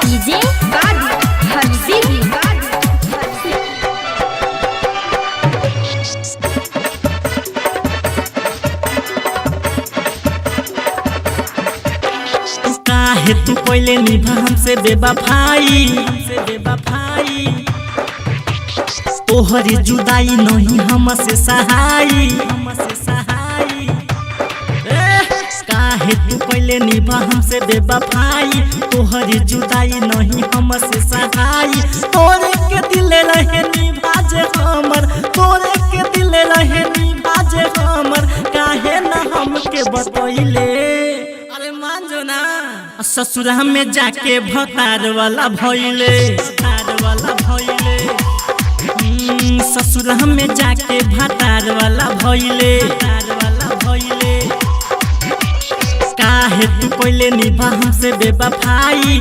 DJ गाड़ी हर्षी काहे तू पहले निभा हमसे बेवफाई तोहरी जुदाई नहीं हमसे सहाई काहे तू पहले निभा हमसे बेवफाई तोहरी जुदाई नहीं हमसे सहाई तोरे के दिल रहे निभाजे हमर तोरे के दिल रहे निभाजे हमर काहे न हमके बतैले अरे मान जो ना ससुरा में जाके भतार वाला भइले ससुरा में जाके भतार वाला भइले काहे तू पहले निभा हमसे बेवफाई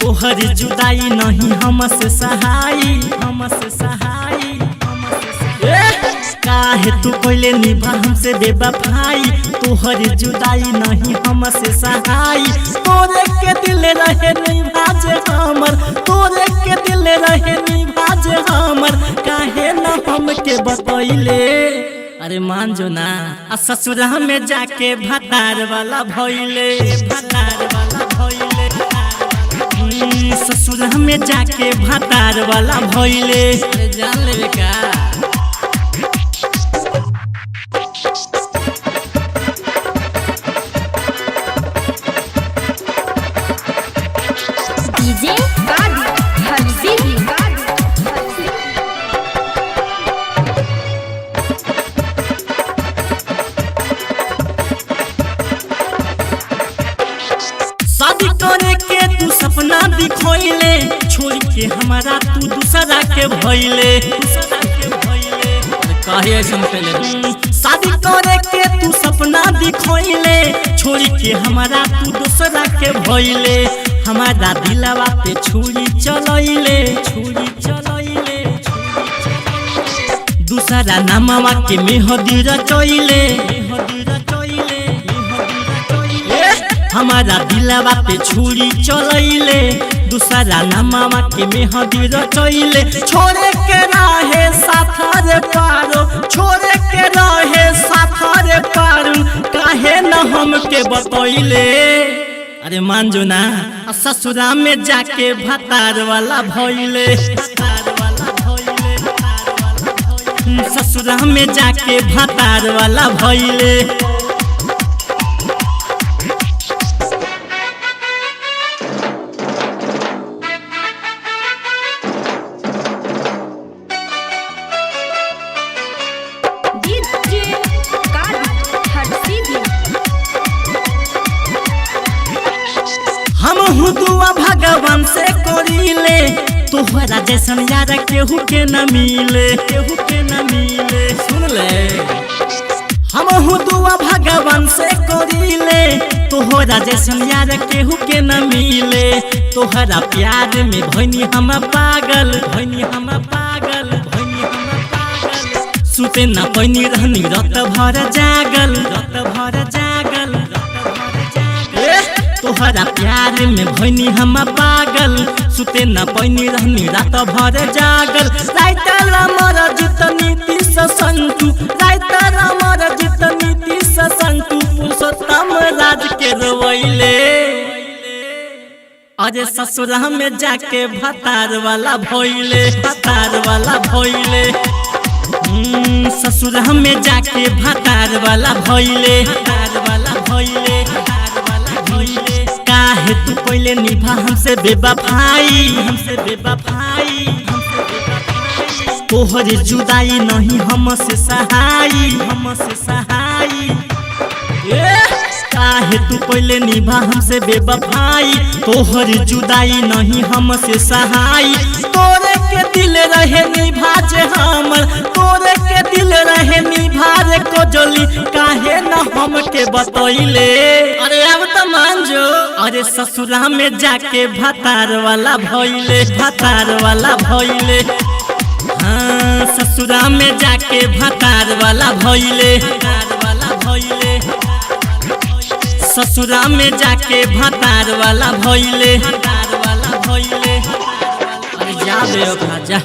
तोहरी जुदाई नहीं हमसे सहाई काहे तू पहले निभा हमसे बेवफाई तोहरी जुदाई नहीं हमसे सहाई तोरे के दिल रहे निभाजे हमर तोरे के दिल रहे निभाजे हमर काहे न हमके बतैले अरे मान जो ना ससुरा में जाके भतार वाला भइले ससुरा में जाके भतार वाला भइले जान लेवे का डीजे गाड़ी हर्षी शादी करे के तू सपना दिखोइले छोड़ के हमारा तू दूसरा के भइले काहे ऐसा पहले शादी करे के तू सपना दिखोइले छोड़ के हमारा तू दूसरा के भइले हमारा दिलवा पे छुरी चलैले दूसरा नामवा के मेहदी रचैले हमारा दिलवा पे छुरी चलैले दूसरा नामवा के मेहदी रचैले छोड़े के रहे साथरे पारो छोड़े के रहे साथरे पारो काहे न हमके बतैले अरे मान जो ना ससुरा में जाके भतार वाला भइले ससुरा में जाके भतार वाला भइले डीजे गाड़ी हर्षी हम दुआ भगवान से करीले तोहरा जैसन यार केहू के न मिले सुन ले हम दुआ भगवान से करीले तोहरा जैसन यार केहू के न मिले तोहरा प्यार में भइनी हम पागल सुते न पैनी रहनी रत भर जागल तोहरा प्यार में भइनी हम पागल सुते न पैनी रहनी रात भर जागल राइतर मर जित नीति संतु राइतर मर जित नीति संतु पुरुषोत्तम राज के रोइले अरे ससुरा में जाके भतार वाला भइले ससुरा में जाके भतार वाला भइले काहे तू पहले निभा हमसे बेवफाई तोहरी जुदाई नहीं हमसे सहाई काहे तू पहले निभा हमसे बेवफाई तोहरी जुदाई नहीं हमसे सहाई तोरे के दिल रहे निभाजे हमर तोरे के दिल रहे निभाजे कोजली काहे न हमके बतैले अरे अब तो मान जो अरे ससुरा में जाके भतार वाला भइले हाँ ससुरा में जाके भतार वाला भइले ससुरा में जाके भतार वाला भइले अरे जा बे जा।